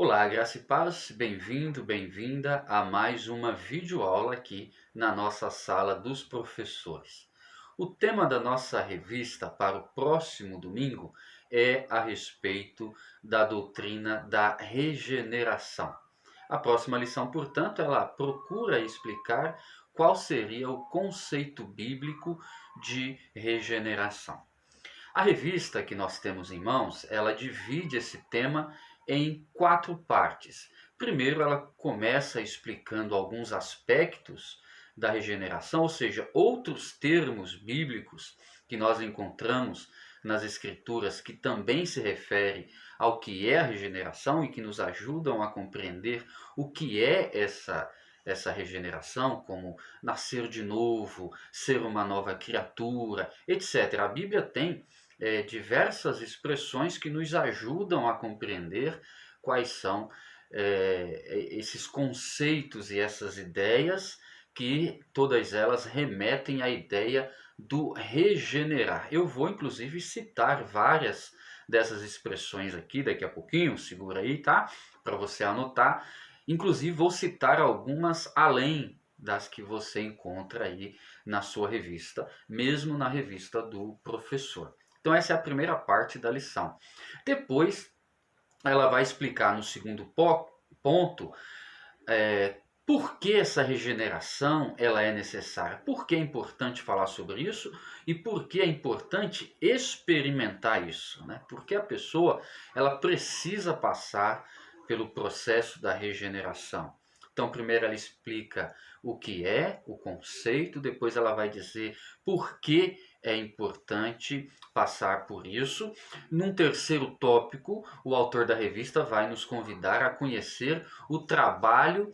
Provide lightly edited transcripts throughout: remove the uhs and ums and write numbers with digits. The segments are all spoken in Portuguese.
Olá, graça e paz, bem-vindo, bem-vinda a mais uma videoaula aqui na nossa sala dos professores. O tema da nossa revista para o próximo domingo é a respeito da doutrina da regeneração. A próxima lição, portanto, ela procura explicar qual seria o conceito bíblico de regeneração. A revista que nós temos em mãos, ela divide esse tema em 4 partes. Primeiro, ela começa explicando alguns aspectos da regeneração, ou seja, outros termos bíblicos que nós encontramos nas escrituras que também se refere ao que é a regeneração e que nos ajudam a compreender o que é essa regeneração, como nascer de novo, ser uma nova criatura, etc. A Bíblia tem diversas expressões que nos ajudam a compreender quais são esses conceitos e essas ideias, que todas elas remetem à ideia do regenerar. Eu vou inclusive citar várias dessas expressões aqui daqui a pouquinho, segura aí, tá? Para você anotar. Inclusive vou citar algumas além das que você encontra aí na sua revista, mesmo na revista do professor. Então essa é a primeira parte da lição. Depois ela vai explicar no segundo ponto por que essa regeneração ela é necessária, por que é importante falar sobre isso e por que é importante experimentar isso, né? Porque a pessoa ela precisa passar pelo processo da regeneração. Então, primeiro ela explica o que é o conceito, depois ela vai dizer por que é importante passar por isso. Num terceiro tópico, o autor da revista vai nos convidar a conhecer o trabalho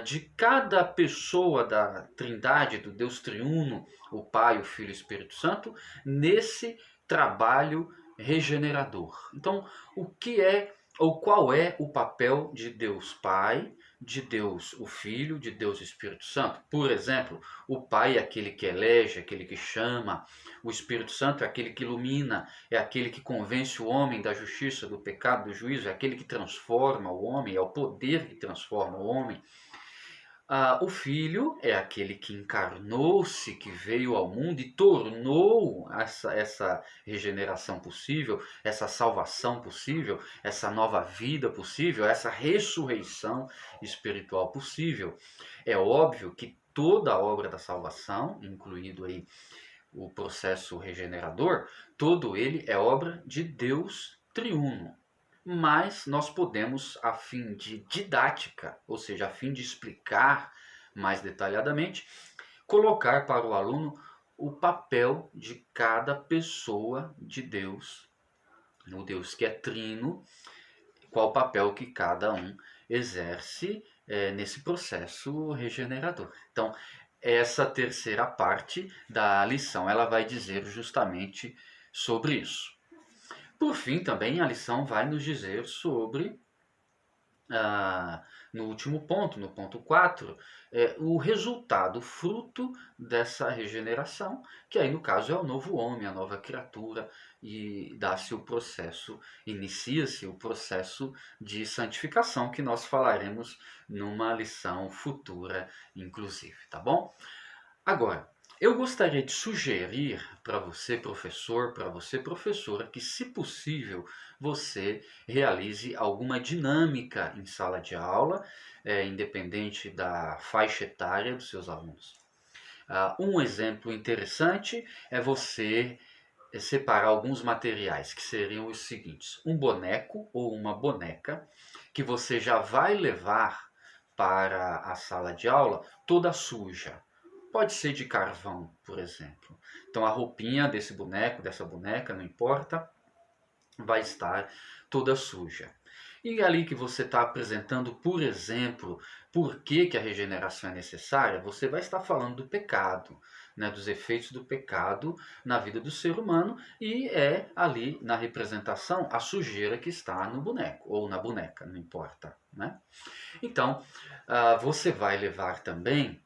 de cada pessoa da Trindade, do Deus Triuno, o Pai, o Filho e o Espírito Santo, nesse trabalho regenerador. Então, o que é ou qual é o papel de Deus Pai, de Deus o Filho, de Deus o Espírito Santo? Por exemplo, o Pai é aquele que elege, aquele que chama, o Espírito Santo é aquele que ilumina, é aquele que convence o homem da justiça, do pecado, do juízo, é aquele que transforma o homem, é o poder que transforma o homem. O Filho é aquele que encarnou-se, que veio ao mundo e tornou essa regeneração possível, essa salvação possível, essa nova vida possível, essa ressurreição espiritual possível. É óbvio que toda a obra da salvação, incluído aí o processo regenerador, todo ele é obra de Deus triuno. Mas nós podemos, a fim de didática, ou seja, a fim de explicar mais detalhadamente, colocar para o aluno o papel de cada pessoa de Deus, o Deus que é trino, qual o papel que cada um exerce nesse processo regenerador. Então, essa terceira parte da lição, ela vai dizer justamente sobre isso. Por fim, também a lição vai nos dizer sobre, no último ponto, no ponto 4, o resultado, o fruto dessa regeneração, que aí no caso é o novo homem, a nova criatura, e dá-se o processo, inicia-se o processo de santificação, que nós falaremos numa lição futura, inclusive, tá bom? Agora, eu gostaria de sugerir para você, professor, para você, professora, que, se possível, você realize alguma dinâmica em sala de aula, independente da faixa etária dos seus alunos. Um exemplo interessante é você separar alguns materiais, que seriam os seguintes: um boneco ou uma boneca, que você já vai levar para a sala de aula toda suja. Pode ser de carvão, por exemplo. Então a roupinha desse boneco, dessa boneca, não importa, vai estar toda suja. E ali que você está apresentando, por exemplo, por que a regeneração é necessária, você vai estar falando do pecado, né, dos efeitos do pecado na vida do ser humano, e é ali na representação a sujeira que está no boneco, ou na boneca, não importa. Né? Então, você vai levar também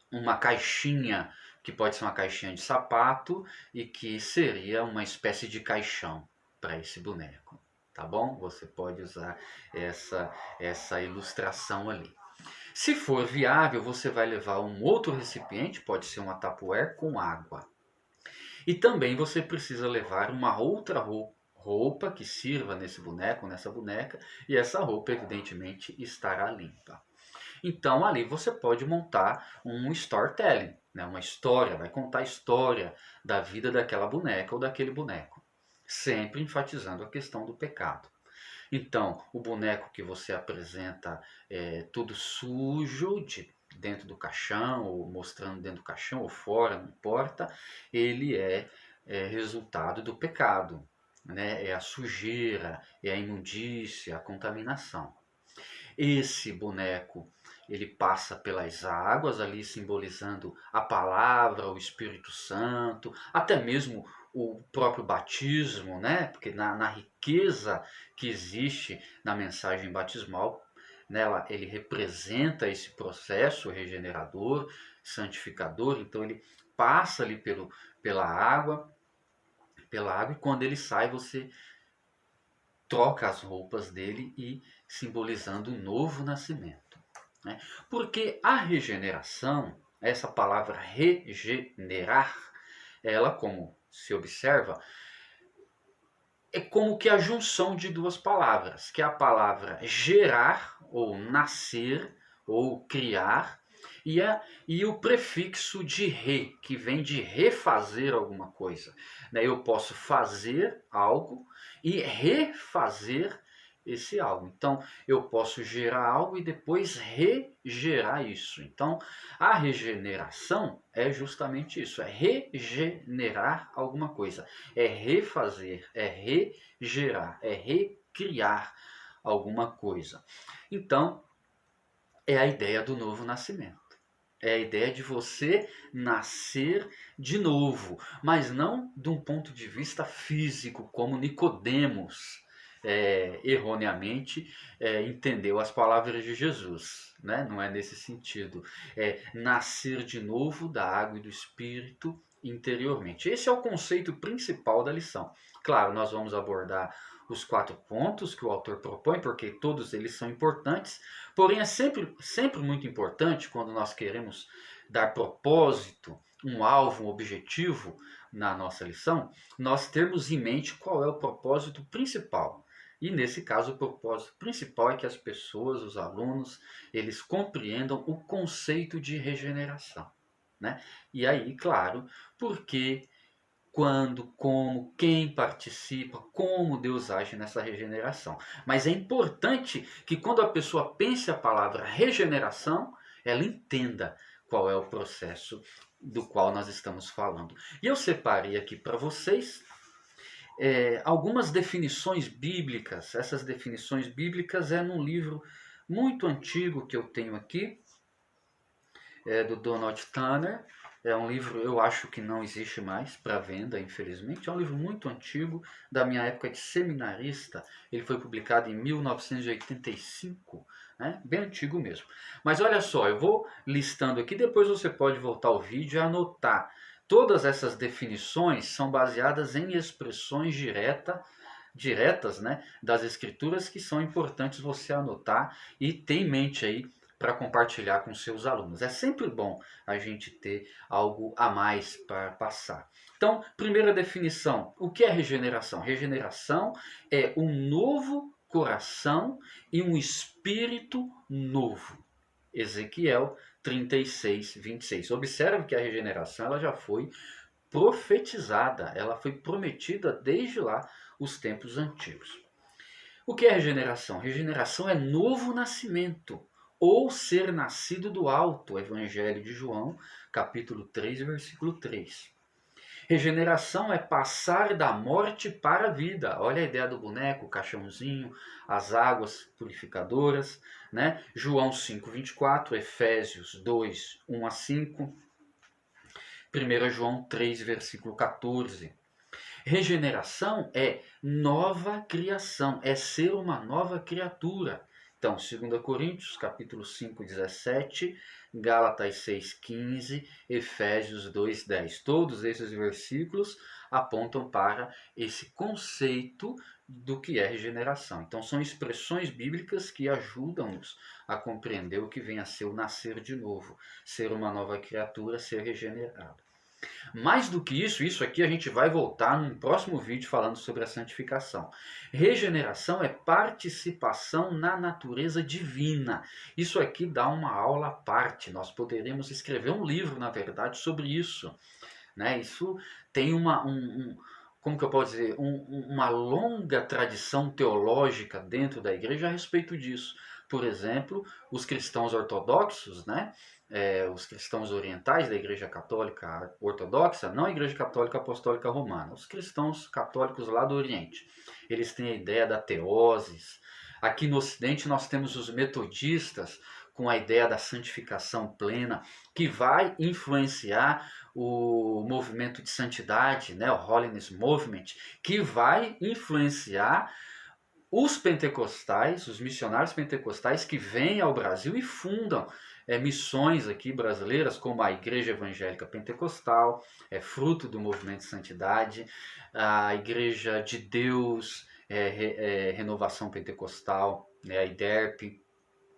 uma caixinha, que pode ser uma caixinha de sapato e que seria uma espécie de caixão para esse boneco. tá bom? Você pode usar essa ilustração ali. Se for viável, você vai levar um outro recipiente, pode ser uma Tupperware com água. E também você precisa levar uma outra roupa que sirva nesse boneco, nessa boneca, e essa roupa evidentemente estará limpa. Então ali você pode montar um storytelling, né? Uma história, vai contar a história da vida daquela boneca ou daquele boneco, sempre enfatizando a questão do pecado. Então, o boneco que você apresenta tudo sujo, dentro do caixão, ou mostrando dentro do caixão, ou fora, não importa, ele é resultado do pecado, né? É a sujeira, é a imundícia, a contaminação. Esse boneco, ele passa pelas águas ali simbolizando a palavra, o Espírito Santo, até mesmo o próprio batismo, né? Porque na riqueza que existe na mensagem batismal, nela ele representa esse processo regenerador, santificador, então ele passa ali pela água, e quando ele sai você troca as roupas dele e simbolizando um novo nascimento, né? Porque a regeneração, essa palavra regenerar, ela, como se observa, é como que a junção de duas palavras, que é a palavra gerar, ou nascer, ou criar, e o prefixo de re, que vem de refazer alguma coisa, né? Eu posso fazer algo e refazer esse algo. Então, eu posso gerar algo e depois regerar isso. Então, a regeneração é justamente isso, é regenerar alguma coisa, é refazer, é regerar, é recriar alguma coisa. Então, é a ideia do novo nascimento. É a ideia de você nascer de novo, mas não de um ponto de vista físico, como Nicodemos erroneamente entendeu as palavras de Jesus, né? Não é nesse sentido. É nascer de novo da água e do Espírito interiormente. Esse é o conceito principal da lição. Claro, nós vamos abordar os 4 pontos que o autor propõe, porque todos eles são importantes, porém é sempre muito importante quando nós queremos dar propósito, um alvo, um objetivo na nossa lição, nós termos em mente qual é o propósito principal. E nesse caso o propósito principal é que as pessoas, os alunos, eles compreendam o conceito de regeneração, né? E aí, claro, porque quando, como, quem participa, como Deus age nessa regeneração. Mas é importante que quando a pessoa pense a palavra regeneração, ela entenda qual é o processo do qual nós estamos falando. E eu separei aqui para vocês algumas definições bíblicas. Essas definições bíblicas é num livro muito antigo que eu tenho aqui, do Donald Tanner. É um livro, eu acho que não existe mais para venda, infelizmente. É um livro muito antigo, da minha época de seminarista. Ele foi publicado em 1985, né? Bem antigo mesmo. Mas olha só, eu vou listando aqui, depois você pode voltar ao vídeo e anotar. Todas essas definições são baseadas em expressões diretas, né, das escrituras, que são importantes você anotar e ter em mente aí para compartilhar com seus alunos. É sempre bom a gente ter algo a mais para passar. Então, primeira definição, o que é regeneração? Regeneração é um novo coração e um espírito novo. Ezequiel 36, 26. Observe que a regeneração ela já foi profetizada, ela foi prometida desde lá os tempos antigos. O que é regeneração? Regeneração é novo nascimento, ou ser nascido do alto. Evangelho de João, capítulo 3, versículo 3. Regeneração é passar da morte para a vida. Olha a ideia do boneco, o caixãozinho, as águas purificadoras, né? João 5:24, Efésios 2, 1 a 5, 1 João 3, versículo 14. Regeneração é nova criação, é ser uma nova criatura. Então, 2 Coríntios, capítulo 5, 17, Gálatas 6, 15, Efésios 2, 10. Todos esses versículos apontam para esse conceito do que é regeneração. Então, são expressões bíblicas que ajudam-nos a compreender o que vem a ser o nascer de novo, ser uma nova criatura, ser regenerado. Mais do que isso aqui a gente vai voltar num próximo vídeo falando sobre a santificação. Regeneração é participação na natureza divina. Isso aqui dá uma aula à parte. Nós poderemos escrever um livro, na verdade, sobre isso. Né? Isso tem como que eu posso dizer, uma longa tradição teológica dentro da igreja a respeito disso. Por exemplo, os cristãos ortodoxos, né? Os cristãos orientais da Igreja Católica Ortodoxa, não a Igreja Católica Apostólica Romana, os cristãos católicos lá do Oriente, eles têm a ideia da teoses. Aqui no Ocidente nós temos os metodistas com a ideia da santificação plena, que vai influenciar o movimento de santidade, né, o Holiness Movement, que vai influenciar os pentecostais, os missionários pentecostais que vêm ao Brasil e fundam missões aqui brasileiras, como a Igreja Evangélica Pentecostal, fruto do movimento de santidade, a Igreja de Deus, Renovação Pentecostal, né, a IDERP,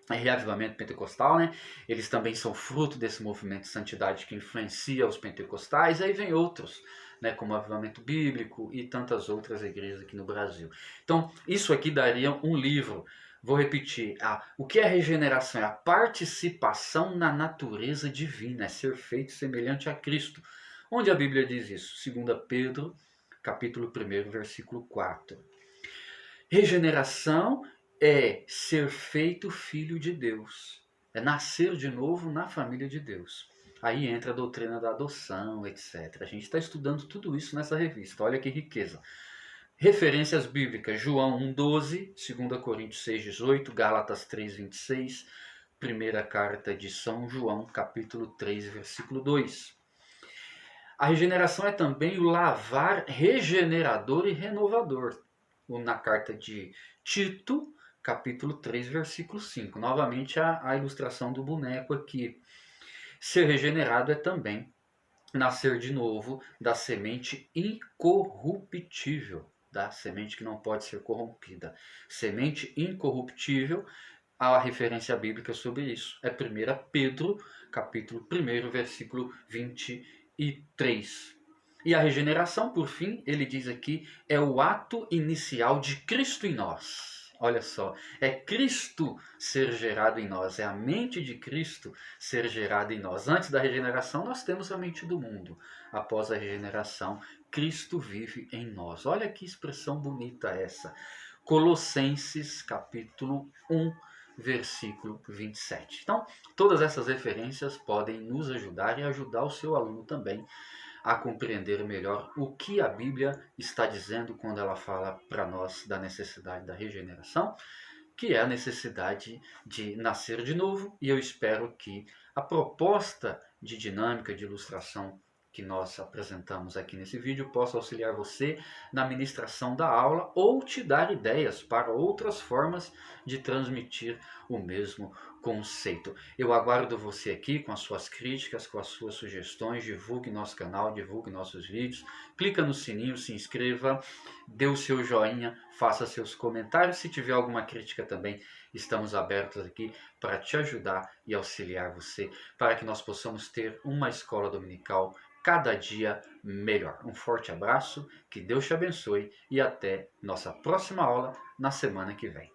Reavivamento Pentecostal, né? Eles também são fruto desse movimento de santidade que influencia os pentecostais, aí vem outros, né, como o Avivamento Bíblico e tantas outras igrejas aqui no Brasil. Então, isso aqui daria um livro. Vou repetir, o que é regeneração? É a participação na natureza divina, é ser feito semelhante a Cristo. Onde a Bíblia diz isso? 2 Pedro, capítulo 1, versículo 4. Regeneração é ser feito filho de Deus, é nascer de novo na família de Deus. Aí entra a doutrina da adoção, etc. A gente está estudando tudo isso nessa revista, olha que riqueza. Referências bíblicas, João 1,12, 2 Coríntios 6,18, Gálatas 3,26, primeira carta de São João, capítulo 3, versículo 2. A regeneração é também o lavar regenerador e renovador. Na carta de Tito, capítulo 3, versículo 5. Novamente a ilustração do boneco aqui. Ser regenerado é também nascer de novo da semente incorruptível, da semente que não pode ser corrompida. Semente incorruptível, a referência bíblica sobre isso é 1 Pedro, capítulo 1, versículo 23. E a regeneração, por fim, ele diz aqui, é o ato inicial de Cristo em nós. Olha só, é Cristo ser gerado em nós, é a mente de Cristo ser gerada em nós. Antes da regeneração, nós temos a mente do mundo. Após a regeneração, Cristo vive em nós. Olha que expressão bonita essa. Colossenses, capítulo 1, versículo 27. Então, todas essas referências podem nos ajudar e ajudar o seu aluno também a compreender melhor o que a Bíblia está dizendo quando ela fala para nós da necessidade da regeneração, que é a necessidade de nascer de novo, e eu espero que a proposta de dinâmica, de ilustração que nós apresentamos aqui nesse vídeo possa auxiliar você na ministração da aula ou te dar ideias para outras formas de transmitir o mesmo conceito. Eu aguardo você aqui com as suas críticas, com as suas sugestões. Divulgue nosso canal, divulgue nossos vídeos, clica no sininho, se inscreva, dê o seu joinha, faça seus comentários. Se tiver alguma crítica também, estamos abertos aqui para te ajudar e auxiliar você, para que nós possamos ter uma escola dominical cada dia melhor. Um forte abraço, que Deus te abençoe e até nossa próxima aula na semana que vem.